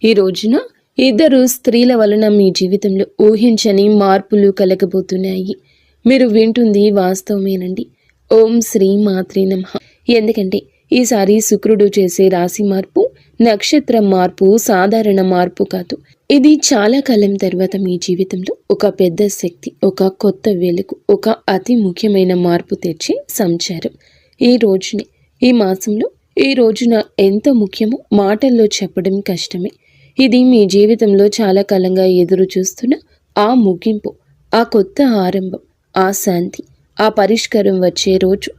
ఈ రోజున ఇద్దరు స్త్రీల వలన మీ జీవితంలో ఊహించని మార్పులు కలగబోతున్నాయి. మీరు వింటుంది వాస్తవమేనండి. ఓం శ్రీ మాత్రే నమః. ఎందుకంటే ఈసారి శుక్రుడు చేసే రాశి మార్పు, నక్షత్ర మార్పు సాధారణ మార్పు కాదు. ఇది చాలా కాలం తర్వాత మీ జీవితంలో ఒక పెద్ద శక్తి, ఒక కొత్త వెలుగు, ఒక అతి ముఖ్యమైన మార్పు తెచ్చే సంచారం. ఈ రోజుని, ఈ మాసంలో, ఈ రోజున ఎంత ముఖ్యమో మాటల్లో చెప్పడం కష్టమే. ఇది మీ జీవితంలో చాలా కాలంగా ఎదురు చూస్తున్న ఆ ముగింపు, ఆ కొత్త ఆరంభం, ఆ శాంతి, ఆ పరిష్కారం వచ్చే రోజు.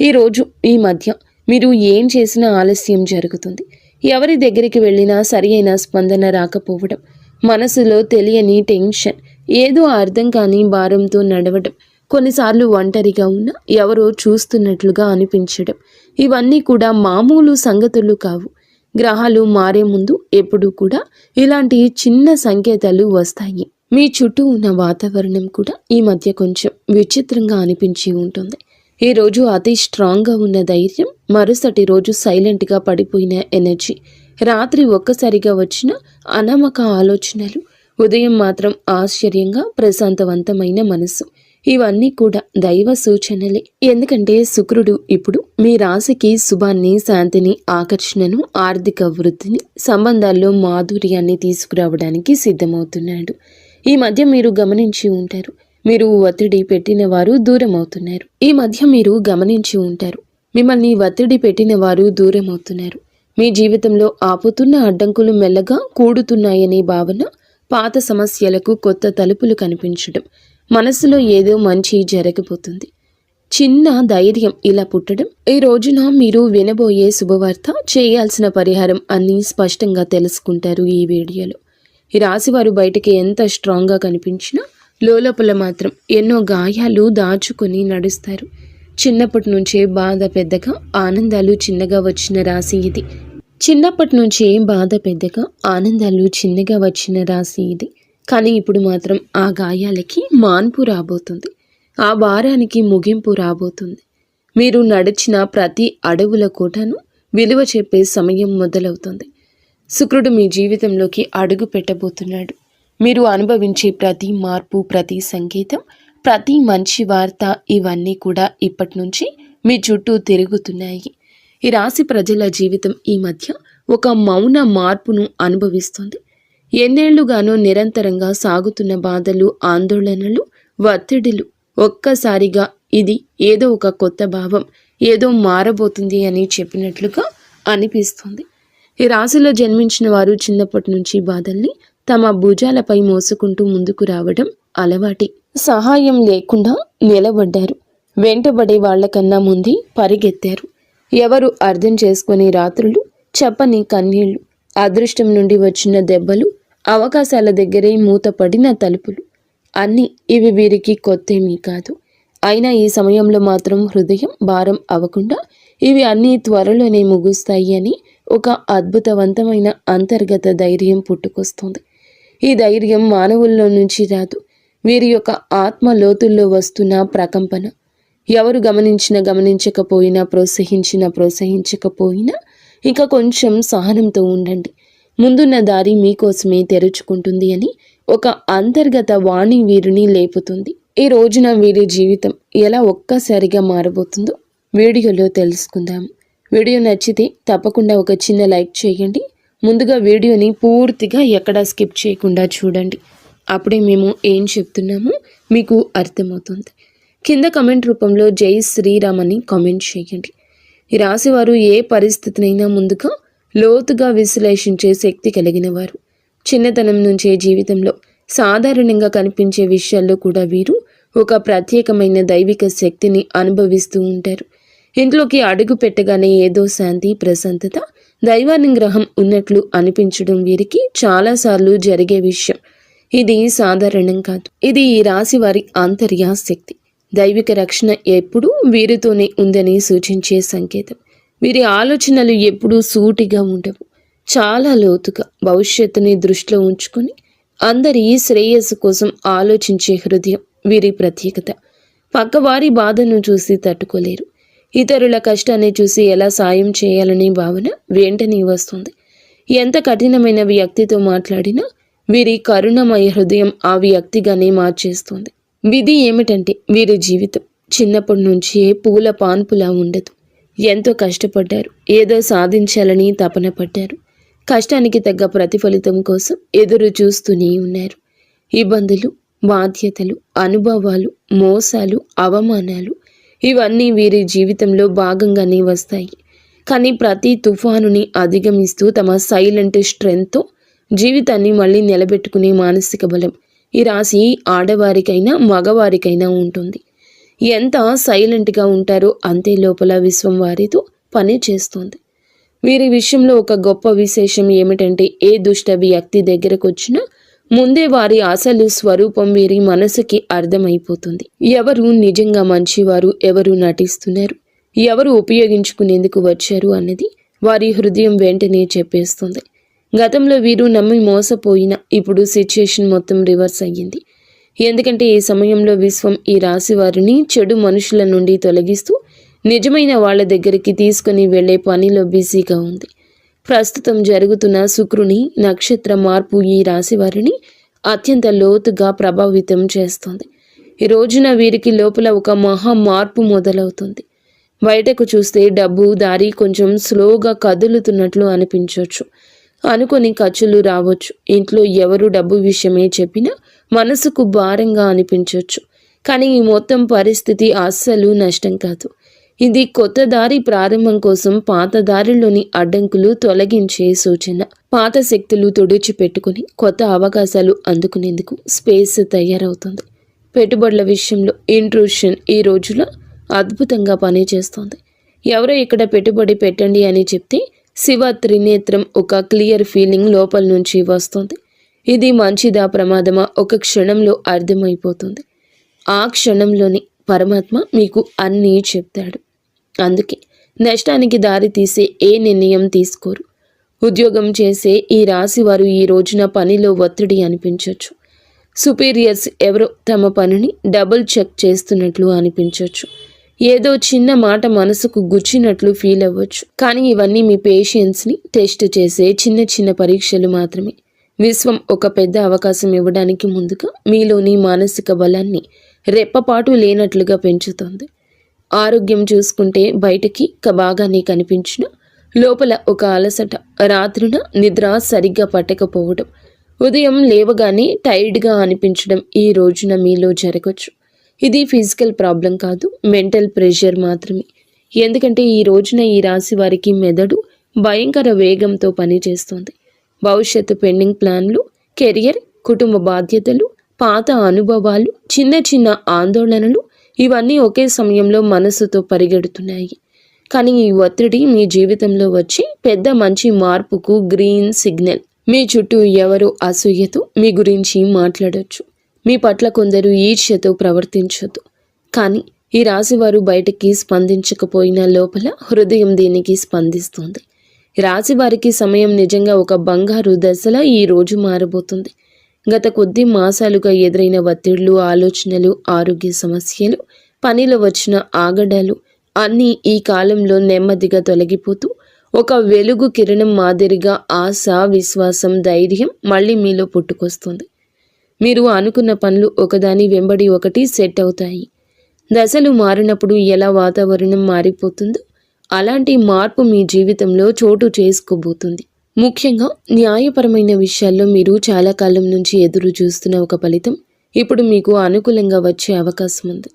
ఈరోజు ఈ మధ్య మీరు ఏం చేసినా ఆలస్యం జరుగుతుంది. ఎవరి దగ్గరికి వెళ్ళినా సరి అయిన స్పందన రాకపోవడం, మనసులో తెలియని టెన్షన్, ఏదో అర్థం కాని భారంతో నడవడం, కొన్నిసార్లు ఒంటరిగా ఉన్న ఎవరో చూస్తున్నట్లుగా అనిపించడం, ఇవన్నీ కూడా మామూలు సంగతులు కావు. గ్రహాలు మారే ముందు ఎప్పుడూ కూడా ఇలాంటి చిన్న సంకేతాలు వస్తాయి. మీ చుట్టూ ఉన్న వాతావరణం కూడా ఈ మధ్య కొంచెం విచిత్రంగా అనిపించి ఉంటుంది. ఈ రోజు అతి స్ట్రాంగ్గా ఉన్న ధైర్యం, మరుసటి రోజు సైలెంట్గా పడిపోయిన ఎనర్జీ, రాత్రి ఒక్కసారిగా వచ్చిన అనామక ఆలోచనలు, ఉదయం మాత్రం ఆశ్చర్యంగా ప్రశాంతవంతమైన మనసు, ఇవన్నీ కూడా దైవ సూచనలే. ఎందుకంటే శుక్రుడు ఇప్పుడు మీ రాశికి శుభాన్ని, శాంతిని, ఆకర్షణను, ఆర్థిక వృద్ధిని, సంబంధాల్లో మాధుర్యాన్ని తీసుకురావడానికి సిద్ధమవుతున్నాడు. ఈ మధ్య మీరు గమనించి ఉంటారు, మీరు ఒత్తిడి పెట్టిన వారు దూరం అవుతున్నారు. ఈ మధ్య మీరు గమనించి ఉంటారు, మిమ్మల్ని ఒత్తిడి పెట్టిన వారు దూరం అవుతున్నారు. మీ జీవితంలో ఆపుతున్న అడ్డంకులు మెల్లగా కూడుతున్నాయనే భావన, పాత సమస్యలకు కొత్త తలుపులు కనిపించడం, మనసులో ఏదో మంచి జరగబోతుంది, చిన్న ధైర్యం ఇలా పుట్టడం. ఈ రోజున మీరు వినబోయే శుభవార్త, చేయాల్సిన పరిహారం అన్నీ స్పష్టంగా తెలుసుకుంటారు ఈ వీడియోలో. ఈ రాశివారు బయటికి ఎంత స్ట్రాంగ్గా కనిపించినా లోపల మాత్రం ఎన్నో గాయాలు దాచుకొని నడుస్తారు. చిన్నప్పటి నుంచే బాధ పెద్దగా, ఆనందాలు చిన్నగా వచ్చిన రాశి ఇది. చిన్నప్పటి నుంచే బాధ పెద్దగా, ఆనందాలు చిన్నగా వచ్చిన రాశి ఇది. కానీ ఇప్పుడు మాత్రం ఆ గాయాలకి మాన్పు రాబోతుంది, ఆ భారానికి ముగింపు రాబోతుంది. మీరు నడిచిన ప్రతి అడవుల కోటను విలువ చెప్పే సమయం మొదలవుతుంది. శుక్రుడు మీ జీవితంలోకి అడుగు పెట్టబోతున్నాడు. మీరు అనుభవించే ప్రతి మార్పు, ప్రతి సంకేతం, ప్రతి మంచి వార్త, ఇవన్నీ కూడా ఇప్పటి నుంచి మీ చుట్టూ తిరుగుతున్నాయి. ఈ రాశి ప్రజల జీవితం ఈ మధ్య ఒక మౌన మార్పును అనుభవిస్తుంది. ఎన్నేళ్లుగానో నిరంతరంగా సాగుతున్న బాధలు, ఆందోళనలు, ఒత్తిడిలు ఒక్కసారిగా ఇది ఏదో ఒక కొత్త భావం, ఏదో మారబోతుంది అని చెప్పినట్లుగా అనిపిస్తుంది. ఈ రాశిలో జన్మించిన వారు చిన్నప్పటి నుంచి బాధల్ని తమ భుజాలపై మోసుకుంటూ ముందుకు రావడం అలవాటి. సహాయం లేకుండా నిలబడ్డారు, వెంటబడే వాళ్లకన్నా ముందే పరిగెత్తారు. ఎవరు అర్థం చేసుకునే రాత్రులు, చెప్పని కన్నీళ్లు, అదృష్టం నుండి వచ్చిన దెబ్బలు, అవకాశాల దగ్గరే మూతపడిన తలుపులు, అన్నీ ఇవి వీరికి కొత్తేమీ కాదు. అయినా ఈ సమయంలో మాత్రం హృదయం భారం అవ్వకుండా ఇవి అన్నీ త్వరలోనే ముగుస్తాయి అని ఒక అద్భుతవంతమైన అంతర్గత ధైర్యం పుట్టుకొస్తుంది. ఈ ధైర్యం మానవుల్లో నుంచి రాదు, వీరి యొక్క ఆత్మ లోతుల్లో వస్తున్న ప్రకంపన. ఎవరు గమనించకపోయినా, ప్రోత్సహించకపోయినా ఇంకా కొంచెం సహనంతో ఉండండి, ముందున్న దారి మీకోసమే తెరుచుకుంటుంది అని ఒక అంతర్గత వాణి వీరిని లేపుతుంది. ఈ రోజున వీరి జీవితం ఎలా ఒక్కసారిగా మారబోతుందో వీడియోలో తెలుసుకుందాము. వీడియో నచ్చితే తప్పకుండా ఒక చిన్న లైక్ చేయండి. ముందుగా వీడియోని పూర్తిగా ఎక్కడా స్కిప్ చేయకుండా చూడండి, అప్పుడే మేము ఏం చెప్తున్నామో మీకు అర్థమవుతుంది. కింద కమెంట్ రూపంలో జై శ్రీరామ్ అని కామెంట్ చేయండి. ఈ రాశివారు ఏ పరిస్థితినైనా ముందుగా లోతుగా విశ్లేషించే శక్తి కలిగిన వారు. చిన్నతనం నుంచే జీవితంలో సాధారణంగా కనిపించే విషయాల్లో కూడా వీరు ఒక ప్రత్యేకమైన దైవిక శక్తిని అనుభవిస్తూ ఉంటారు. ఇంట్లోకి అడుగు పెట్టగానే ఏదో శాంతి, ప్రశాంతత, దైవానుగ్రహం ఉన్నట్లు అనిపించడం వీరికి చాలాసార్లు జరిగే విషయం. ఇది సాధారణం కాదు, ఇది ఈ రాశి వారి ఆంతర్య శక్తి. దైవిక రక్షణ ఎప్పుడూ వీరితోనే ఉందని సూచించే సంకేతం. వీరి ఆలోచనలు ఎప్పుడూ సూటిగా ఉండవు, చాలా లోతుగా భవిష్యత్తుని దృష్టిలో ఉంచుకొని అందరి శ్రేయస్సు కోసం ఆలోచించే హృదయం వీరి ప్రత్యేకత. పక్కవారి బాధను చూసి తట్టుకోలేరు, ఇతరుల కష్టాన్ని చూసి ఎలా సాయం చేయాలనే భావన వెంటనే వస్తుంది. ఎంత కఠినమైన వ్యక్తితో మాట్లాడినా వీరి కరుణమయ హృదయం ఆ వ్యక్తిగానే మార్చేస్తుంది. విధి ఏమిటంటే వీరి జీవితం చిన్నప్పటి నుంచే పూల పాన్పులా ఉండదు. ఎంతో కష్టపడ్డారు, ఏదో సాధించాలని తపన పడ్డారు. కష్టానికి తగ్గ ప్రతిఫలితం కోసం ఎదురు చూస్తూనే ఉన్నారు. ఇబ్బందులు, బాధ్యతలు, అనుభవాలు, మోసాలు, అవమానాలు ఇవన్నీ వీరి జీవితంలో భాగంగానే వస్తాయి. కానీ ప్రతి తుఫానుని అధిగమిస్తూ తమ సైలెంట్ స్ట్రెంగ్త్తో జీవితాన్ని మళ్ళీ నిలబెట్టుకునే మానసిక బలం ఈ రాశి ఆడవారికైనా మగవారికైనా ఉంటుంది. ఎంత సైలెంట్గా ఉంటారో అంతే లోపల విశ్వం వారితో పని చేస్తుంది. వీరి విషయంలో ఒక గొప్ప విశేషం ఏమిటంటే ఏ దుష్ట వ్యక్తి దగ్గరకు వచ్చినా ముందే వారి అసలు స్వరూపం వీరి మనసుకి అర్థమైపోతుంది. ఎవరు నిజంగా మంచివారు, ఎవరు నటిస్తున్నారు, ఎవరు ఉపయోగించుకునేందుకు వచ్చారు అన్నది వారి హృదయం వెంటనే చెప్పేస్తుంది. గతంలో వీరు నమ్మి మోసపోయిన ఇప్పుడు సిచ్యుయేషన్ మొత్తం రివర్స్ అయ్యింది. ఎందుకంటే ఈ సమయంలో విశ్వం ఈ రాశి వారిని చెడు మనుషుల నుండి తొలగిస్తూ నిజమైన వాళ్ళ దగ్గరికి తీసుకుని వెళ్లే పనిలో బిజీగా ఉంది. ప్రస్తుతం జరుగుతున్న శుక్రుని నక్షత్ర మార్పు ఈ రాశి వారిని అత్యంత లోతుగా ప్రభావితం చేస్తుంది. ఈ రోజున వీరికి లోపల ఒక మహా మార్పు మొదలవుతుంది. బయటకు చూస్తే డబ్బు దారి కొంచెం స్లోగా కదులుతున్నట్లు అనిపించవచ్చు. అనుకొని ఖర్చులు రావచ్చు. ఇంట్లో ఎవరు డబ్బు విషయమే చెప్పినా మనసుకు భారంగా అనిపించవచ్చు. కానీ ఈ మొత్తం పరిస్థితి అస్సలు నష్టం కాదు. ఇది కొత్త దారి ప్రారంభం కోసం పాత దారిలోని అడ్డంకులు తొలగించే సూచన. పాత శక్తులు తుడిచిపెట్టుకుని కొత్త అవకాశాలు అందుకునేందుకు స్పేస్ తయారవుతుంది. పెట్టుబడుల విషయంలో ఇంట్రూషన్ ఈ రోజులో అద్భుతంగా పనిచేస్తుంది. ఎవరో ఇక్కడ పెట్టుబడి పెట్టండి అని చెప్తే శివ త్రినేత్రం ఒక క్లియర్ ఫీలింగ్ లోపల నుంచి వస్తుంది. ఇది మంచిదా ప్రమాదమా ఒక క్షణంలో అర్థమైపోతుంది. ఆ క్షణంలోని పరమాత్మ మీకు అన్నీ చెప్తాడు. అందుకే నష్టానికి దారి తీసే ఏ నిర్ణయం తీసుకోరు. ఉద్యోగం చేసే ఈ రాశి వారు ఈ రోజున పనిలో ఒత్తిడి అనిపించవచ్చు. సుపీరియర్స్ ఎవరో తమ పనిని డబుల్ చెక్ చేస్తున్నట్లు అనిపించవచ్చు. ఏదో చిన్న మాట మనసుకు గుచ్చినట్లు ఫీల్ అవ్వచ్చు. కానీ ఇవన్నీ మీ పేషెన్స్ని టెస్ట్ చేసే చిన్న చిన్న పరీక్షలు మాత్రమే. విశ్వం ఒక పెద్ద అవకాశం ఇవ్వడానికి ముందుగా మీలోని మానసిక బలాన్ని రెప్పపాటు లేనట్లుగా పెంచుతుంది. ఆరోగ్యం చూసుకుంటే బయటకి బాగానే కనిపించిన లోపల ఒక అలసట, రాత్రిన నిద్ర సరిగ్గా పట్టకపోవడం, ఉదయం లేవగానే టైర్డ్గా అనిపించడం ఈ రోజున మీలో జరగచ్చు. ఇది ఫిజికల్ ప్రాబ్లం కాదు, మెంటల్ ప్రెషర్ మాత్రమే. ఎందుకంటే ఈ రోజున ఈ రాశి వారికి మెదడు భయంకర వేగంతో పనిచేస్తుంది. భవిష్యత్తు పెండింగ్ ప్లాన్లు, కెరియర్, కుటుంబ బాధ్యతలు, పాత అనుభవాలు, చిన్న చిన్న ఆందోళనలు ఇవన్నీ ఒకే సమయంలో మనసుతో పరిగెడుతున్నాయి. కానీ ఈ ఒత్తిడి మీ జీవితంలో వచ్చి పెద్ద మంచి మార్పుకు గ్రీన్ సిగ్నల్. మీ చుట్టూ ఎవరో అసూయతో మీ గురించి మాట్లాడొచ్చు. మీ పట్ల కొందరు ఈర్ష్యతో ప్రవర్తించొద్దు. కానీ ఈ రాశివారు బయటకి స్పందించకపోయినా లోపల హృదయం దీనికి స్పందిస్తుంది. రాశివారికి సమయం నిజంగా ఒక బంగారు దశలా ఈ రోజు మారబోతుంది. గత కొద్ది మాసాలుగా ఎదురైన ఒత్తిళ్లు, ఆలోచనలు, ఆరోగ్య సమస్యలు, పనిలో వచ్చిన ఆగడాలు అన్నీ ఈ కాలంలో నెమ్మదిగా తొలగిపోతూ ఒక వెలుగు కిరణం మాదిరిగా ఆశ, విశ్వాసం, ధైర్యం మళ్ళీ మీలో పుట్టుకొస్తుంది. మీరు అనుకున్న పనులు ఒకదాని వెంబడి ఒకటి సెట్ అవుతాయి. దశలు మారినప్పుడు ఎలా వాతావరణం మారిపోతుందో అలాంటి మార్పు మీ జీవితంలో చోటు చేసుకోబోతుంది. ముఖ్యంగా న్యాయపరమైన విషయాల్లో మీరు చాలా కాలం నుంచి ఎదురు చూస్తున్న ఒక ఫలితం ఇప్పుడు మీకు అనుకూలంగా వచ్చే అవకాశం ఉంది.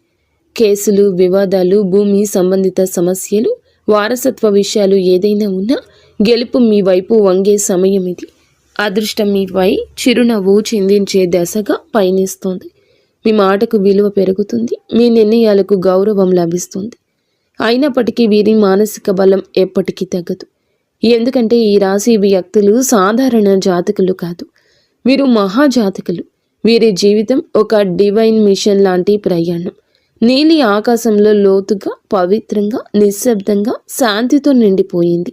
కేసులు, వివాదాలు, భూమి సంబంధిత సమస్యలు, వారసత్వ విషయాలు ఏదైనా ఉన్నా గెలుపు మీ వైపు వంగే సమయం ఇది. అదృష్టం మీపై చిరునవ్వు చిందించే దశగా పయనిస్తోంది. మీ మాటకు విలువ పెరుగుతుంది. మీ నిర్ణయాలకు గౌరవం లభిస్తుంది. అయినప్పటికీ వీరి మానసిక బలం ఎప్పటికీ తగ్గదు. ఎందుకంటే ఈ రాశి వ్యక్తులు సాధారణ జాతకులు కాదు, వీరు మహాజాతకులు. వీరి జీవితం ఒక డివైన్ మిషన్ లాంటి ప్రయాణం. నీలి ఆకాశంలో లోతుగా, పవిత్రంగా, నిశ్శబ్దంగా, శాంతితో నిండిపోయింది.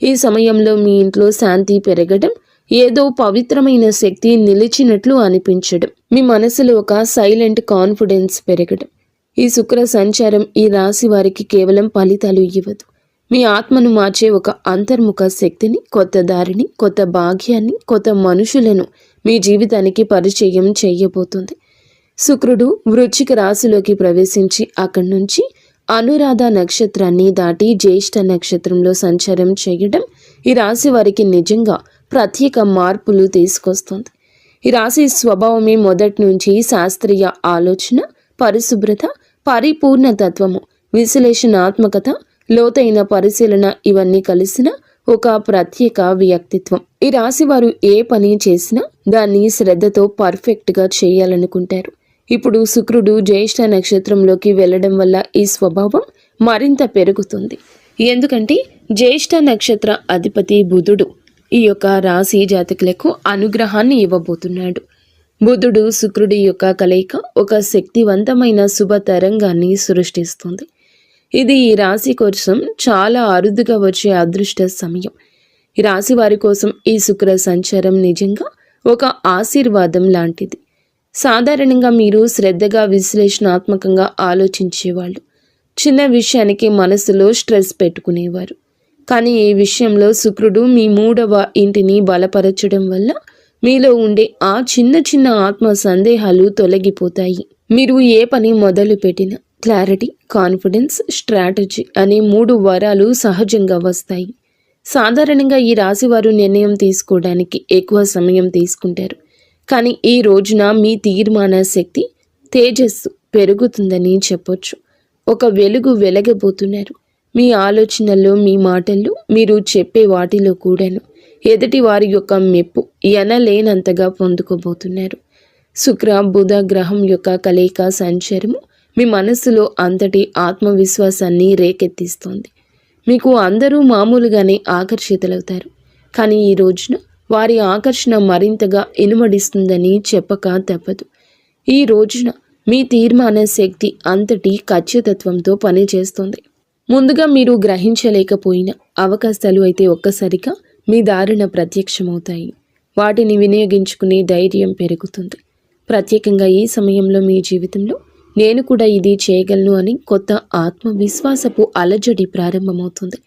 ఈ సమయంలో మీ ఇంట్లో శాంతి పెరగడం, ఏదో పవిత్రమైన శక్తి నిలిచినట్లు అనిపించడం, మీ మనసులో ఒక సైలెంట్ కాన్ఫిడెన్స్ పెరగడం. ఈ శుక్ర సంచారం ఈ రాశి వారికి కేవలం ఫలితాలు ఇవ్వదు, మీ ఆత్మను మార్చే ఒక అంతర్ముఖ శక్తిని, కొత్త దారిని, కొత్త భాగ్యాన్ని, కొత్త మనుషులను మీ జీవితానికి పరిచయం చేయబోతుంది. శుక్రుడు వృశ్చిక రాశిలోకి ప్రవేశించి అక్కడి నుంచి అనురాధ నక్షత్రాన్ని దాటి జ్యేష్ఠ నక్షత్రంలో సంచారం చేయడం ఈ రాశి వారికి నిజంగా ప్రత్యేక మార్పులు తీసుకొస్తుంది. ఈ రాశి స్వభావమే మొదటి నుంచి శాస్త్రీయ ఆలోచన, పరిశుభ్రత, పరిపూర్ణ తత్వము, విశ్లేషణాత్మకత, లోతైన పరిశీలన ఇవన్నీ కలిసిన ఒక ప్రత్యేక వ్యక్తిత్వం. ఈ రాశి వారు ఏ పని చేసినా దాన్ని శ్రద్ధతో పర్ఫెక్ట్గా చేయాలనుకుంటారు. ఇప్పుడు శుక్రుడు జ్యేష్ఠ నక్షత్రంలోకి వెళ్ళడం వల్ల ఈ స్వభావం మరింత పెరుగుతుంది. ఎందుకంటే జ్యేష్ఠ నక్షత్ర అధిపతి బుధుడు ఈ యొక్క రాశి జాతకులకు అనుగ్రహాన్ని ఇవ్వబోతున్నాడు. బుధుడు శుక్రుడి యొక్క కలయిక ఒక శక్తివంతమైన శుభ తరంగాన్ని సృష్టిస్తుంది. ఇది ఈ రాశి కోసం చాలా అరుదుగా వచ్చే అదృష్ట సమయం. ఈ రాశి వారి కోసం ఈ శుక్ర సంచారం నిజంగా ఒక ఆశీర్వాదం లాంటిది. సాధారణంగా మీరు శ్రద్ధగా విశ్లేషణాత్మకంగా ఆలోచించేవాళ్ళు. చిన్న విషయానికి మనసులో స్ట్రెస్ పెట్టుకునేవారు. కానీ ఈ విషయంలో శుక్రుడు మీ 3వ ఇంటిని బలపరచడం వల్ల మీలో ఉండే ఆ చిన్న చిన్న ఆత్మ సందేహాలు తొలగిపోతాయి. మీరు ఏ పని మొదలు పెట్టినా క్లారిటీ, కాన్ఫిడెన్స్, స్ట్రాటజీ అనే 3 వరాలు సహజంగా వస్తాయి. సాధారణంగా ఈ రాశివారు నిర్ణయం తీసుకోవడానికి ఎక్కువ సమయం తీసుకుంటారు. కానీ ఈ రోజున మీ తీర్మాన శక్తి, తేజస్సు పెరుగుతుందని చెప్పొచ్చు. ఒక వెలుగు వెలగబోతున్నారు. మీ ఆలోచనల్లో, మీ మాటల్లో, మీరు చెప్పే వాటిలో కూడాను ఎదుటి వారి యొక్క మెప్పు ఎనలేనంతగా పొందుకోబోతున్నారు. శుక్ర బుధ గ్రహం యొక్క కలయిక సంచారము మీ మనస్సులో అంతటి ఆత్మవిశ్వాసాన్ని రేకెత్తిస్తోంది. మీకు అందరూ మామూలుగానే ఆకర్షితులవుతారు. కానీ ఈ రోజున వారి ఆకర్షణ మరింతగా ఇనుమడిస్తుందని చెప్పక తప్పదు. ఈ రోజున మీ తీర్మాన శక్తి అంతటి ఖచ్చితత్వంతో పనిచేస్తుంది. ముందుగా మీరు గ్రహించలేకపోయిన అవకాశాలు అయితే ఒక్కసారిగా మీ దారిన ప్రత్యక్షమవుతాయి. వాటిని వినియోగించుకునే ధైర్యం పెరుగుతుంది. ప్రత్యేకంగా ఈ సమయంలో మీ జీవితంలో నేను కూడా ఇది చేయగలను అని కొత్త ఆత్మవిశ్వాసపు అలజడి ప్రారంభమవుతుంది.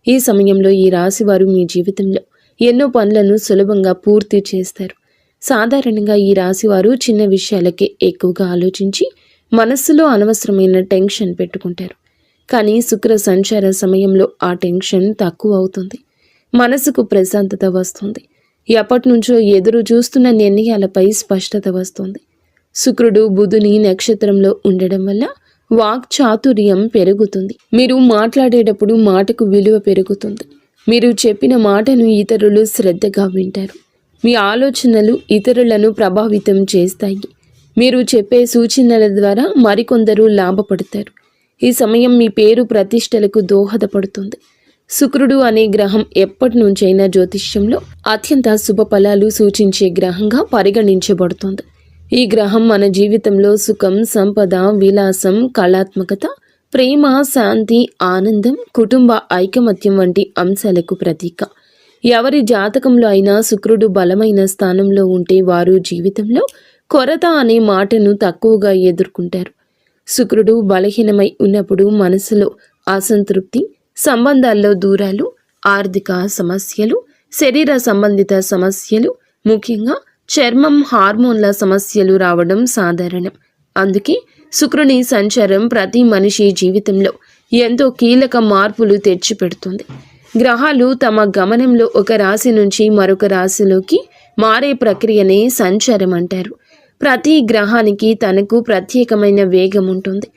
ఈ సమయంలో ఈ రాశివారు మీ జీవితంలో ఎన్నో పనులను సులభంగా పూర్తి చేస్తారు. సాధారణంగా ఈ రాశివారు చిన్న విషయాలకే ఎక్కువగా ఆలోచించి మనస్సులో అనవసరమైన టెన్షన్ పెట్టుకుంటారు. కానీ శుక్ర సంచార సమయంలో ఆ టెన్షన్ తక్కువ అవుతుంది. మనసుకు ప్రశాంతత వస్తుంది. ఎప్పటి నుంచో ఎదురు చూస్తున్న నిర్ణయాలపై స్పష్టత వస్తుంది. శుక్రుడు బుధుని నక్షత్రంలో ఉండడం వల్ల వాక్ చాతుర్యం పెరుగుతుంది. మీరు మాట్లాడేటప్పుడు మాటకు విలువ పెరుగుతుంది. మీరు చెప్పిన మాటను ఇతరులు శ్రద్ధగా వింటారు. మీ ఆలోచనలు ఇతరులను ప్రభావితం చేస్తాయి. మీరు చెప్పే సూచనల ద్వారా మరికొందరు లాభపడతారు. ఈ సమయం మీ పేరు ప్రతిష్టలకు దోహదపడుతుంది. శుక్రుడు అనే గ్రహం ఎప్పటి నుంచైనా జ్యోతిష్యంలో అత్యంత శుభ ఫలాలు సూచించే గ్రహంగా పరిగణించబడుతుంది. ఈ గ్రహం మన జీవితంలో సుఖం, సంపద, విలాసం, కళాత్మకత, ప్రేమ, శాంతి, ఆనందం, కుటుంబ ఐకమత్యం వంటి అంశాలకు ప్రతీక. ఎవరి జాతకంలో అయినా శుక్రుడు బలమైన స్థానంలో ఉంటే వారు జీవితంలో కొరత అనే మాటను తక్కువగా ఎదుర్కొంటారు. శుక్రుడు బలహీనమై ఉన్నప్పుడు మనసులో అసంతృప్తి, సంబంధాల్లో దూరాలు, ఆర్థిక సమస్యలు, శరీర సంబంధిత సమస్యలు, ముఖ్యంగా చర్మం, హార్మోన్ల సమస్యలు రావడం సాధారణం. అందుకే శుక్రుని సంచారం ప్రతి మనిషి జీవితంలో ఎంతో కీలక మార్పులు తెచ్చిపెడుతుంది. గ్రహాలు తమ గమనంలో ఒక రాశి నుంచి మరొక రాశిలోకి మారే ప్రక్రియనే సంచారం అంటారు. ప్రతి గ్రహానికి తనకు ప్రత్యేకమైన వేగం ఉంటుంది.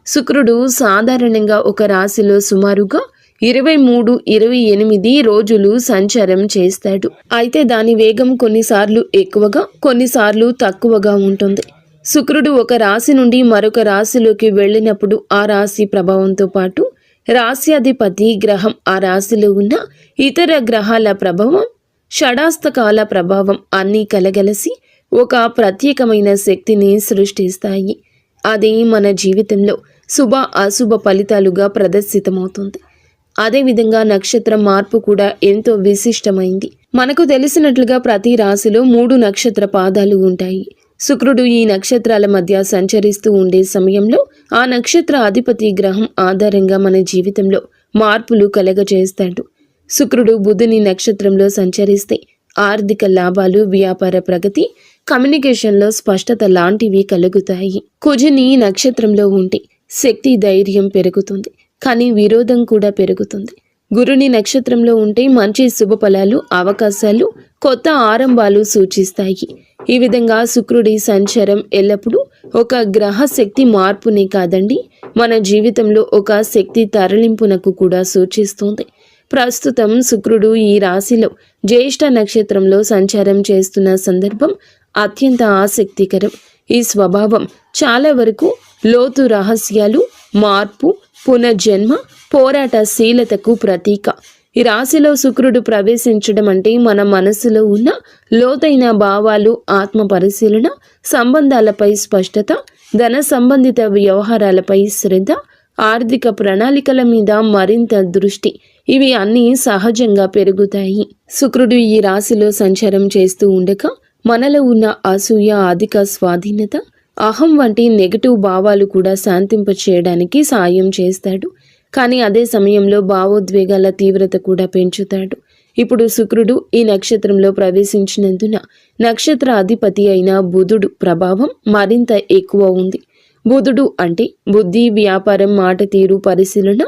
శుక్రుడు సాధారణంగా ఒక రాశిలో సుమారుగా 23-28 రోజులు సంచారం చేస్తాడు. అయితే దాని వేగం కొన్నిసార్లు ఎక్కువగా, కొన్నిసార్లు తక్కువగా ఉంటుంది. శుక్రుడు ఒక రాశి నుండి మరొక రాశిలోకి వెళ్ళినప్పుడు ఆ రాశి ప్రభావంతో పాటు రాశ్యాధిపతి గ్రహం ఆ రాశిలో ఉన్న ఇతర గ్రహాల ప్రభావం, షడాస్తకాల ప్రభావం అన్నీ కలగలసి ఒక ప్రత్యేకమైన శక్తిని సృష్టిస్తాయి. అది మన జీవితంలో శుభ అశుభ ఫలితాలుగా ప్రదర్శితమవుతుంది. అదేవిధంగా నక్షత్ర మార్పు కూడా ఎంతో విశిష్టమైంది. మనకు తెలిసినట్లుగా ప్రతి రాశిలో 3 నక్షత్ర పాదాలు ఉంటాయి. శుక్రుడు ఈ నక్షత్రాల మధ్య సంచరిస్తూ ఉండే సమయంలో ఆ నక్షత్ర అధిపతి గ్రహం ఆధారంగా మన జీవితంలో మార్పులు కలగజేస్తాడు. శుక్రుడు బుధుని నక్షత్రంలో సంచరిస్తే ఆర్థిక లాభాలు, వ్యాపార ప్రగతి, కమ్యూనికేషన్లో స్పష్టత లాంటివి కలుగుతాయి. కుజుని నక్షత్రంలో ఉంటే శక్తి, ధైర్యం పెరుగుతుంది, కానీ విరోధం కూడా పెరుగుతుంది. గురుని నక్షత్రంలో ఉంటే మంచి శుభ ఫలాలు, అవకాశాలు, కొత్త ఆరంభాలు సూచిస్తాయి. ఈ విధంగా శుక్రుడి సంచారం ఎల్లప్పుడూ ఒక గ్రహ శక్తి మార్పునే కాదండి, మన జీవితంలో ఒక శక్తి తరలింపునకు కూడా సూచిస్తుంది. ప్రస్తుతం శుక్రుడు ఈ రాశిలో జ్యేష్ఠ నక్షత్రంలో సంచారం చేస్తున్న సందర్భం అత్యంత ఆసక్తికరం. ఈ స్వభావం చాలా వరకు లోతు రహస్యాలు, మార్పు, పునర్జన్మ, పోరాటశీలతకు ప్రతీక. ఈ రాశిలో శుక్రుడు ప్రవేశించడం అంటే మన మనసులో ఉన్న లోతైన భావాలు, ఆత్మ పరిశీలన, సంబంధాలపై స్పష్టత, ధన సంబంధిత వ్యవహారాలపై శ్రద్ధ, ఆర్థిక ప్రణాళికల మీద మరింత దృష్టి, ఇవి అన్నీ సహజంగా పెరుగుతాయి. శుక్రుడు ఈ రాశిలో సంచారం చేస్తూ ఉండగా మనలో ఉన్న అసూయ, అధిక స్వాధీనత, అహం వంటి నెగటివ్ భావాలు కూడా శాంతింపచేయడానికి సాయం చేస్తాడు. కానీ అదే సమయంలో భావోద్వేగాల తీవ్రత కూడా పెంచుతాడు. ఇప్పుడు శుక్రుడు ఈ నక్షత్రంలో ప్రవేశించినందున నక్షత్ర అధిపతి అయిన బుధుడు ప్రభావం మరింత ఎక్కువ ఉంది. బుధుడు అంటే బుద్ధి, వ్యాపారం, మాట తీరు, పరిశీలన,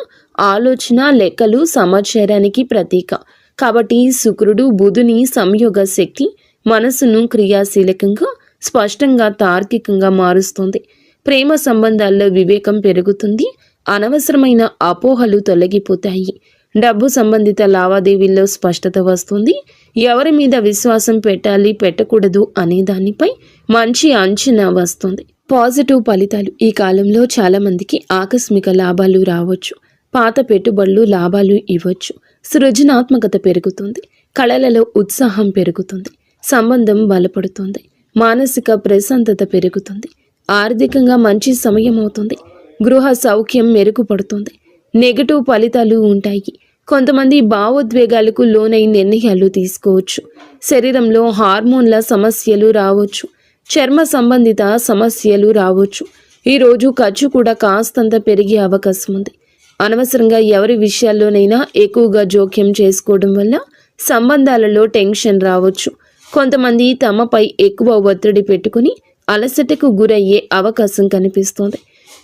ఆలోచన, లెక్కలు, సమాచారానికి ప్రతీక. కాబట్టి శుక్రుడు బుధుని సంయోగ శక్తి మనసును క్రియాశీలకంగా, స్పష్టంగా, తార్కికంగా మారుస్తుంది. ప్రేమ సంబంధాల్లో వివేకం పెరుగుతుంది, అనవసరమైన అపోహలు తొలగిపోతాయి. డబ్బు సంబంధిత లావాదేవీల్లో స్పష్టత వస్తుంది. ఎవరి మీద విశ్వాసం పెట్టాలి, పెట్టకూడదు అనే దానిపై మంచి అంచనా వస్తుంది. పాజిటివ్ ఫలితాలు. ఈ కాలంలో చాలామందికి ఆకస్మిక లాభాలు రావచ్చు. పాత పెట్టుబడులు లాభాలు ఇవ్వచ్చు. సృజనాత్మకత పెరుగుతుంది. కళలలో ఉత్సాహం పెరుగుతుంది. సంబంధం బలపడుతుంది. మానసిక ప్రశాంతత పెరుగుతుంది. ఆర్థికంగా మంచి సమయం అవుతుంది. గృహ సౌఖ్యం మెరుగుపడుతుంది. నెగటివ్ ఫలితాలు ఉంటాయి. కొంతమంది భావోద్వేగాలకు లోనై నిర్ణయాలు తీసుకోవచ్చు. శరీరంలో హార్మోన్ల సమస్యలు రావచ్చు. చర్మ సంబంధిత సమస్యలు రావచ్చు. ఈరోజు ఖర్చు కూడా కాస్తంత పెరిగే అవకాశం ఉంది. అనవసరంగా ఎవరి విషయాల్లోనైనా ఎక్కువగా జోక్యం చేసుకోవడం వల్ల సంబంధాలలో టెన్షన్ రావచ్చు. కొంతమంది తమపై ఎక్కువ ఒత్తిడి పెట్టుకుని అలసటకు గురయ్యే అవకాశం కనిపిస్తోంది.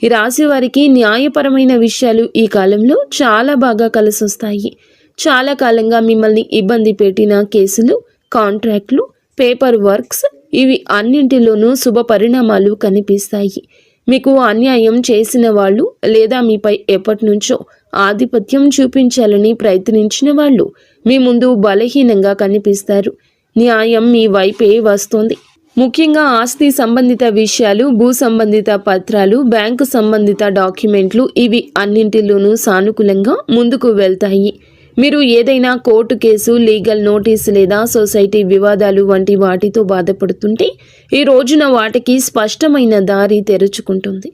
ఈ రాశి వారికి న్యాయపరమైన విషయాలు ఈ కాలంలో చాలా బాగా కలిసొస్తాయి. చాలా కాలంగా మిమ్మల్ని ఇబ్బంది పెట్టిన కేసులు, కాంట్రాక్ట్లు, పేపర్ వర్క్స్, ఇవి అన్నింటిలోనూ శుభ పరిణామాలు కనిపిస్తాయి. మీకు అన్యాయం చేసిన వాళ్ళు లేదా మీపై ఎప్పటి నుంచో ఆధిపత్యం చూపించాలని ప్రయత్నించిన వాళ్ళు మీ ముందు బలహీనంగా కనిపిస్తారు. న్యాయం మీ వైపే వస్తోంది. ముఖ్యంగా ఆస్తి సంబంధిత విషయాలు, భూ సంబంధిత పత్రాలు, బ్యాంకు సంబంధిత డాక్యుమెంట్లు, ఇవి అన్నింటిలోనూ సానుకూలంగా ముందుకు వెళ్తాయి. మీరు ఏదైనా కోర్టు కేసు, లీగల్ నోటీస్ లేదా సొసైటీ వివాదాలు వంటి వాటితో బాధపడుతుంటే ఈ రోజున వాటికి స్పష్టమైన దారి తెరుచుకుంటుంది.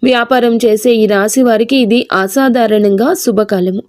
వ్యాపారం చేసే ఈ రాశి వారికి ఇది అసాధారణంగా శుభకాలము.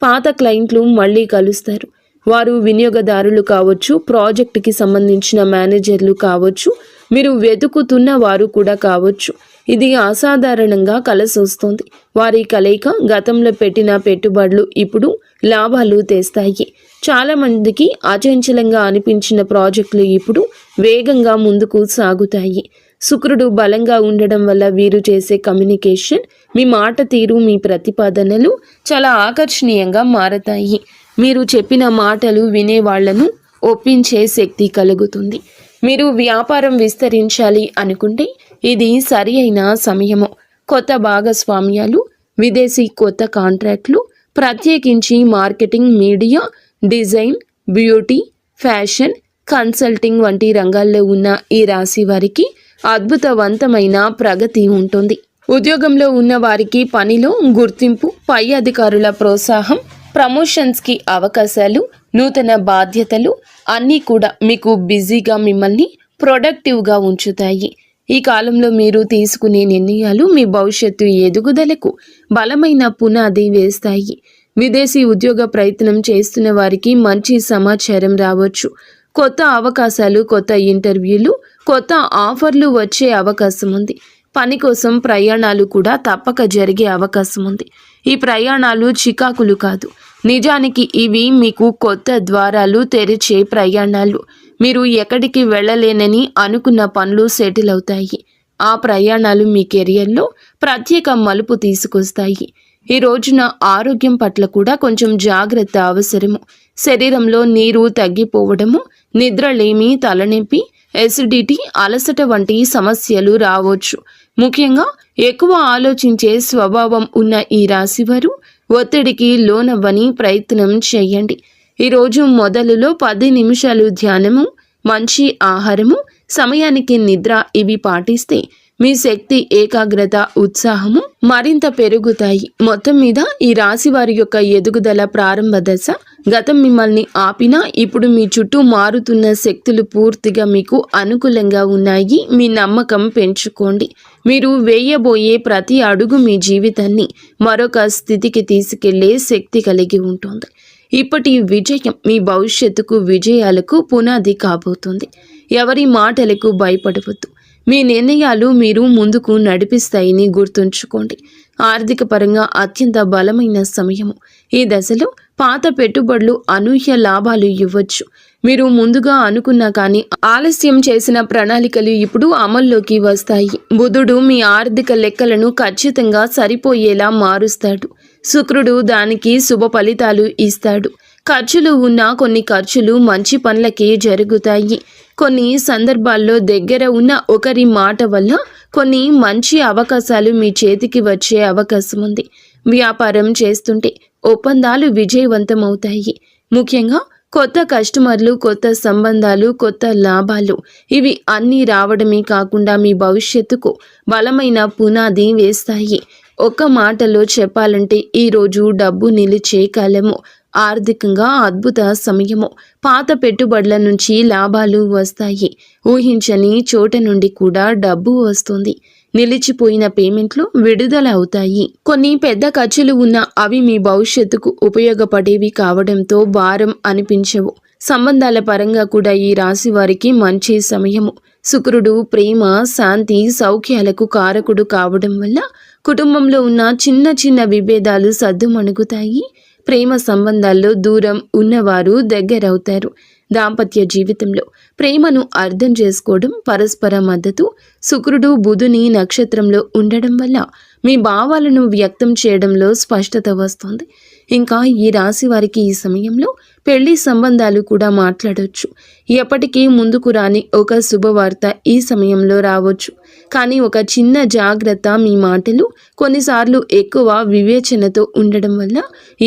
పాత క్లయింట్లు మళ్ళీ కలుస్తారు. వారు వినియోగదారులు కావచ్చు, ప్రాజెక్టుకి సంబంధించిన మేనేజర్లు కావచ్చు, మీరు వెతుకుతున్న వారు కూడా కావచ్చు. ఇది అసాధారణంగా కలిసొస్తుంది. వారి కలయిక గతంలో పెట్టిన పెట్టుబడులు ఇప్పుడు లాభాలు తెస్తాయి. చాలామందికి అచంచలంగా అనిపించిన ప్రాజెక్టులు ఇప్పుడు వేగంగా ముందుకు సాగుతాయి. శుక్రుడు బలంగా ఉండడం వల్ల వీరు చేసే కమ్యూనికేషన్, మీ మాట తీరు, మీ ప్రతిపాదనలు చాలా ఆకర్షణీయంగా మారతాయి. మీరు చెప్పిన మాటలు వినేవాళ్లను ఒప్పించే శక్తి కలుగుతుంది. మీరు వ్యాపారం విస్తరించాలి అనుకుంటే ఇది సరి అయిన సమయము. కొత్త భాగస్వామ్యాలు, విదేశీ కొత్త కాంట్రాక్ట్లు, ప్రత్యేకించి marketing, media, design, beauty, fashion, consulting వంటి రంగాల్లో ఉన్న ఈ రాశి వారికి అద్భుతవంతమైన ప్రగతి ఉంటుంది. ఉద్యోగంలో ఉన్న వారికి పనిలో గుర్తింపు, పై అధికారుల ప్రోత్సాహం, ప్రమోషన్స్కి అవకాశాలు, నూతన బాధ్యతలు అన్నీ కూడా మీకు బిజీగా, మిమ్మల్ని ప్రొడక్టివ్గా ఉంచుతాయి. ఈ కాలంలో మీరు తీసుకునే నిర్ణయాలు మీ భవిష్యత్తు ఎదుగుదలకు బలమైన పునాది వేస్తాయి. విదేశీ ఉద్యోగ ప్రయత్నం చేస్తున్న వారికి మంచి సమాచారం రావచ్చు. కొత్త అవకాశాలు, కొత్త ఇంటర్వ్యూలు, కొత్త ఆఫర్లు వచ్చే అవకాశం ఉంది. పని కోసం ప్రయాణాలు కూడా తప్పక జరిగే అవకాశం ఉంది. ఈ ప్రయాణాలు చికాకులు కాదు, నిజానికి ఇవి మీకు కొత్త ద్వారాలు తెరిచే ప్రయాణాలు. మీరు ఎక్కడికి వెళ్ళలేనని అనుకున్న పనులు సెటిల్ అవుతాయి. ఆ ప్రయాణాలు మీ కెరియర్లో ప్రత్యేక మలుపు తీసుకొస్తాయి. ఈ రోజున ఆరోగ్యం పట్ల కూడా కొంచెం జాగ్రత్త అవసరము. శరీరంలో నీరు తగ్గిపోవడము, నిద్రలేమి, తలనొప్పి, ఎసిడిటీ, అలసట వంటి సమస్యలు రావచ్చు. ముఖ్యంగా ఎక్కువ ఆలోచించే స్వభావం ఉన్న ఈ రాశివారు ఒత్తిడికి లోనవ్వని ప్రయత్నం చేయండి. ఈరోజు మొదలులో 10 నిమిషాలు ధ్యానము, మంచి ఆహారము, సమయానికి నిద్ర ఇవి పాటిస్తే మీ శక్తి, ఏకాగ్రత, ఉత్సాహము మరింత పెరుగుతాయి. మొత్తం మీద ఈ రాశి వారి యొక్క ఎదుగుదల ప్రారంభ దశ. గతం మిమ్మల్ని ఆపినా ఇప్పుడు మీ చుట్టూ మారుతున్న శక్తులు పూర్తిగా మీకు అనుకూలంగా ఉన్నాయి. మీ నమ్మకం పెంచుకోండి. మీరు వేయబోయే ప్రతి అడుగు మీ జీవితాన్ని మరొక స్థితికి తీసుకెళ్లే శక్తి కలిగి ఉంటుంది. ఇప్పటి విజయం మీ భవిష్యత్తుకు, విజయాలకు పునాది కాబోతుంది. ఎవరి మాటలకు భయపడవద్దు. మీ నిర్ణయాలు మీరు ముందుకు నడిపిస్తాయని గుర్తుంచుకోండి. ఆర్థిక పరంగా అత్యంత బలమైన సమయము. ఈ దశలో పాత పెట్టుబడులు అనూహ్య లాభాలు ఇవ్వచ్చు. మీరు ముందుగా అనుకున్నా కానీ ఆలస్యం చేసిన ప్రణాళికలు ఇప్పుడు అమల్లోకి వస్తాయి. బుధుడు మీ ఆర్థిక లెక్కలను ఖచ్చితంగా సరిపోయేలా మారుస్తాడు. శుక్రుడు దానికి శుభ ఫలితాలు ఇస్తాడు. ఖర్చులు ఉన్న కొన్ని ఖర్చులు మంచి పనులకే జరుగుతాయి. కొన్ని సందర్భాల్లో దగ్గర ఉన్న ఒకరి మాట వల్ల కొన్ని మంచి అవకాశాలు మీ చేతికి వచ్చే అవకాశం ఉంది. వ్యాపారం చేస్తుంటే ఒప్పందాలు విజయవంతమవుతాయి. ముఖ్యంగా కొత్త కస్టమర్లు, కొత్త సంబంధాలు, కొత్త లాభాలు ఇవి అన్నీ రావడమే కాకుండా మీ భవిష్యత్తుకు బలమైన పునాది వేస్తాయి. ఒక్క మాటలో చెప్పాలంటే ఈరోజు డబ్బు నిలిచే కాలము. ఆర్థికంగా అద్భుత సమయము. పాత పెట్టుబడుల నుంచి లాభాలు వస్తాయి. ఊహించని చోట నుండి కూడా డబ్బు వస్తుంది. నిలిచిపోయిన పేమెంట్లు విడుదల అవుతాయి. కొన్ని పెద్ద ఖర్చులు ఉన్నా అవి మీ భవిష్యత్తుకు ఉపయోగపడేవి కావడంతో భారం అనిపించవు. సంబంధాల పరంగా కూడా ఈ రాశి వారికి మంచి సమయము. శుక్రుడు ప్రేమ, శాంతి, సౌఖ్యాలకు కారకుడు కావడం వల్ల కుటుంబంలో ఉన్న చిన్న చిన్న విభేదాలు సద్దుమణుగుతాయి. ప్రేమ సంబంధాల్లో దూరం ఉన్నవారు దగ్గరవుతారు. దాంపత్య జీవితంలో ప్రేమను అర్థం చేసుకోవడం, పరస్పర మద్దతు. శుక్రుడు బుధుని నక్షత్రంలో ఉండడం వల్ల మీ భావాలను వ్యక్తం చేయడంలో స్పష్టత వస్తుంది. ఇంకా ఈ రాశి వారికి ఈ సమయంలో పెళ్లి సంబంధాలు కూడా మాట్లాడవచ్చు. ఎప్పటికీ ముందుకు రాని ఒక శుభవార్త ఈ సమయంలో రావచ్చు. కానీ ఒక చిన్న జాగ్రత్త, మీ మాటలు కొన్నిసార్లు ఎక్కువ వివేచనతో ఉండడం వల్ల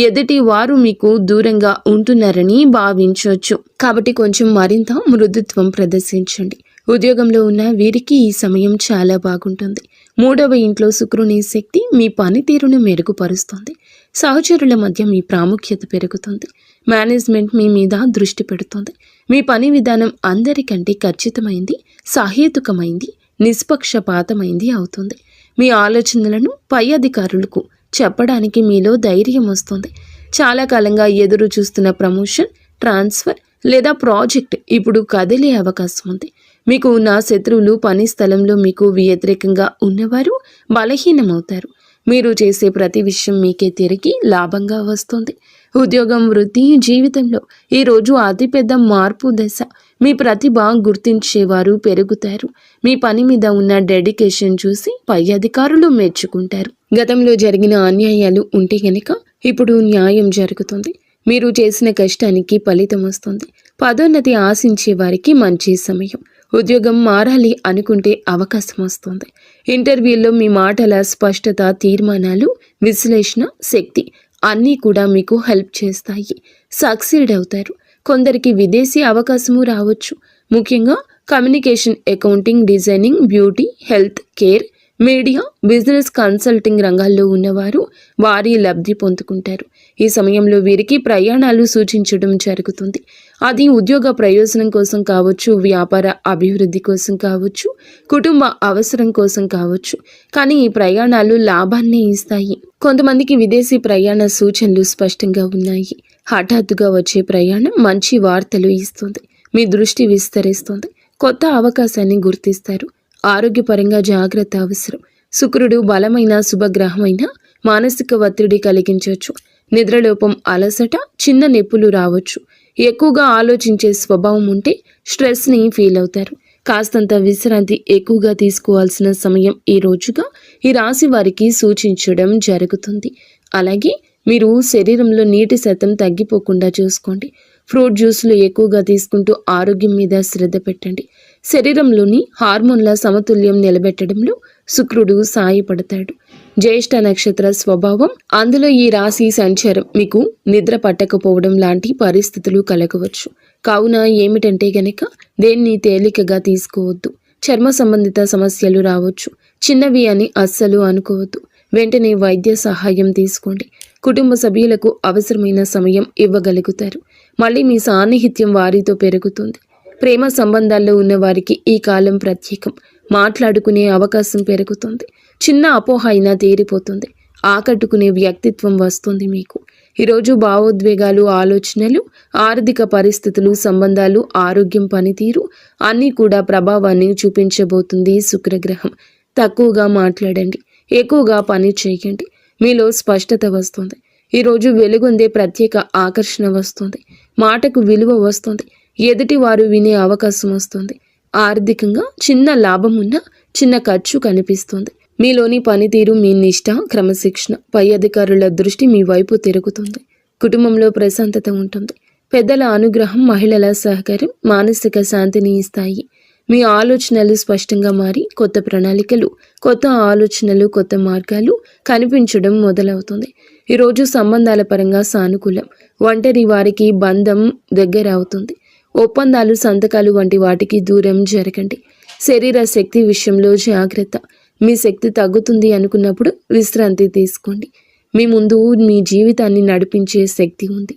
ఎదుటి వారు మీకు దూరంగా ఉంటున్నారని భావించవచ్చు. కాబట్టి కొంచెం మరింత మృదుత్వం ప్రదర్శించండి. ఉద్యోగంలో ఉన్న వీరికి ఈ సమయం చాలా బాగుంటుంది. 3వ ఇంట్లో శుక్రుని శక్తి మీ పనితీరును మెరుగుపరుస్తుంది. సహచరుల మధ్య మీ ప్రాముఖ్యత పెరుగుతుంది. మేనేజ్మెంట్ మీ మీద దృష్టి పెడుతుంది. మీ పని విధానం అందరికంటే ఖచ్చితమైంది, సహేతుకమైంది, నిష్పక్షపాతమైంది అవుతుంది. మీ ఆలోచనలను పై అధికారులకు చెప్పడానికి మీలో ధైర్యం వస్తుంది. చాలా కాలంగా ఎదురు చూస్తున్న ప్రమోషన్, ట్రాన్స్ఫర్ లేదా ప్రాజెక్ట్ ఇప్పుడు కదిలే అవకాశం ఉంది. మీకు ఉన్న శత్రువులు, పని స్థలంలో మీకు వ్యతిరేకంగా ఉన్నవారు బలహీనమవుతారు. మీరు చేసే ప్రతి విషయం మీకే తిరిగి లాభంగా వస్తుంది. ఉద్యోగం, వృత్తి, జీవితంలో ఈరోజు అతిపెద్ద మార్పు దశ. మీ ప్రతిభ గుర్తించేవారు పెరుగుతారు. మీ పని మీద ఉన్న డెడికేషన్ చూసి పై అధికారులు మెచ్చుకుంటారు. గతంలో జరిగిన అన్యాయాలు ఉంటే గనక ఇప్పుడు న్యాయం జరుగుతుంది. మీరు చేసిన కష్టానికి ఫలితం వస్తుంది. పదోన్నతి ఆశించే వారికి మంచి సమయం. ఉద్యోగం మారాలి అనుకుంటే అవకాశం వస్తుంది. ఇంటర్వ్యూలో మీ మాటల స్పష్టత, తీర్మానాలు, విశ్లేషణ శక్తి అన్నీ కూడా మీకు హెల్ప్ చేస్తాయి. సక్సీడ్ అవుతారు. కొందరికి విదేశీ అవకాశము రావచ్చు. ముఖ్యంగా communication, accounting, designing, beauty, health care, media, business, consulting రంగాల్లో ఉన్నవారు వారి లబ్ధి పొందుకుంటారు. ఈ సమయంలో వీరికి ప్రయాణాలు సూచించడం జరుగుతుంది. అది ఉద్యోగ ప్రయోజనం కోసం కావచ్చు, వ్యాపార అభివృద్ధి కోసం కావచ్చు, కుటుంబ అవసరం కోసం కావచ్చు. కానీ ఈ ప్రయాణాలు లాభాన్ని ఇస్తాయి. కొంతమందికి విదేశీ ప్రయాణ సూచనలు స్పష్టంగా ఉన్నాయి. హఠాత్తుగా వచ్చే ప్రయాణం మంచి వార్తలు ఇస్తుంది. మీ దృష్టి విస్తరిస్తుంది. కొత్త అవకాశాన్ని గుర్తిస్తారు. ఆరోగ్యపరంగా జాగ్రత్త అవసరం. శుక్రుడు బలమైన శుభగ్రహమైన మానసిక ఒత్తిడి కలిగించవచ్చు. నిద్రలోపం, అలసట, చిన్న నొప్పులు రావచ్చు. ఎక్కువగా ఆలోచించే స్వభావం ఉంటే స్ట్రెస్ని ఫీల్ అవుతారు. కాస్తంత విశ్రాంతి ఎక్కువగా తీసుకోవాల్సిన సమయం ఈ రోజుగా ఈ రాశి వారికి సూచించడం జరుగుతుంది. అలాగే మీరు శరీరంలో నీటి శాతం తగ్గిపోకుండా చూసుకోండి. ఫ్రూట్ జ్యూస్లు ఎక్కువగా తీసుకుంటూ ఆరోగ్యం మీద శ్రద్ధ పెట్టండి. శరీరంలోని హార్మోన్ల సమతుల్యం నిలబెట్టడంలో శుక్రుడు సాయపడతాడు. జ్యేష్ఠ నక్షత్ర స్వభావం, అందులో ఈ రాశి సంచారం మీకు నిద్ర పట్టకపోవడం లాంటి పరిస్థితులు కలగవచ్చు. కావున ఏమిటంటే గనక దేన్ని తేలికగా తీసుకోవద్దు. చర్మ సంబంధిత సమస్యలు రావచ్చు. చిన్నవి అని అస్సలు అనుకోవద్దు. వెంటనే వైద్య సహాయం తీసుకోండి. కుటుంబ సభ్యులకు అవసరమైన సమయం ఇవ్వగలుగుతారు. మళ్ళీ మీ సాన్నిహిత్యం వారితో పెరుగుతుంది. ప్రేమ సంబంధాల్లో ఉన్న వారికి ఈ కాలం ప్రత్యేకం. మాట్లాడుకునే అవకాశం పెరుగుతుంది. చిన్న అపోహ అయినా తీరిపోతుంది. ఆకట్టుకునే వ్యక్తిత్వం వస్తుంది మీకు. ఈరోజు భావోద్వేగాలు, ఆలోచనలు, ఆర్థిక పరిస్థితులు, సంబంధాలు, ఆరోగ్యం, పనితీరు అన్నీ కూడా ప్రభావాన్ని చూపించబోతుంది శుక్రగ్రహం. తక్కువగా మాట్లాడండి. ఎక్కువగా పని చేయండి. మీలో స్పష్టత వస్తుంది. ఈరోజు వెలుగొందే ప్రత్యేక ఆకర్షణ వస్తుంది. మాటకు విలువ వస్తుంది. ఎదుటి వారు వినే అవకాశం వస్తుంది. ఆర్థికంగా చిన్న లాభం ఉన్నా చిన్న ఖర్చు కనిపిస్తుంది. మీలోని పనితీరు, మీ నిష్ఠ, క్రమశిక్షణ, పై అధికారుల దృష్టి మీ వైపు తిరుగుతుంది. కుటుంబంలో ప్రశాంతత ఉంటుంది. పెద్దల అనుగ్రహం, మహిళల సహకారం మానసిక శాంతిని ఇస్తాయి. మీ ఆలోచనలు స్పష్టంగా మారి కొత్త ప్రణాళికలు, కొత్త ఆలోచనలు, కొత్త మార్గాలు కనిపించడం మొదలవుతుంది. ఈరోజు సంబంధాల పరంగా సానుకూలం. ఒంటరి వారికి బంధం దగ్గర అవుతుంది. ఒప్పందాలు, సంతకాలు వంటి వాటికి దూరం జరగండి. శరీర శక్తి విషయంలో జాగ్రత్త. మీ శక్తి తగ్గుతుంది అనుకున్నప్పుడు విశ్రాంతి తీసుకోండి. మీ ముందు మీ జీవితాన్ని నడిపించే శక్తి ఉంది.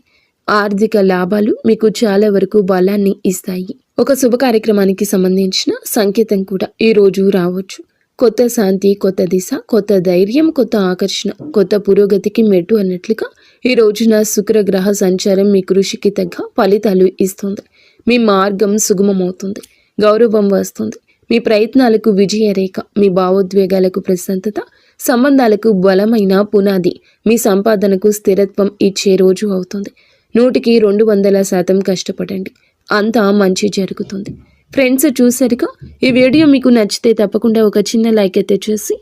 ఆర్థిక లాభాలు మీకు చాలా వరకు బలాన్ని ఇస్తాయి. ఒక శుభ కార్యక్రమానికి సంబంధించిన సంకేతం కూడా ఈరోజు రావచ్చు. కొత్త శాంతి, కొత్త దిశ, కొత్త ధైర్యం, కొత్త ఆకర్షణ, కొత్త పురోగతికి మెట్టు అన్నట్లుగా ఈ రోజున శుక్రగ్రహ సంచారం మీ కృషికి తగ్గ ఫలితాలు ఇస్తుంది. మీ మార్గం సుగమమవుతుంది. గౌరవం వస్తుంది. మీ ప్రయత్నాలకు విజయరేఖ, మీ భావోద్వేగాలకు ప్రశాంతత, సంబంధాలకు బలమైన పునాది, మీ సంపాదనకు స్థిరత్వం ఇచ్చే రోజు అవుతుంది. 100కి 200% కష్టపడండి. అంతా మంచి జరుగుతుంది. ఫ్రెండ్స్, చూసారుగా, ఈ వీడియో మీకు నచ్చితే తప్పకుండా ఒక చిన్న లైక్ అయితే చేసి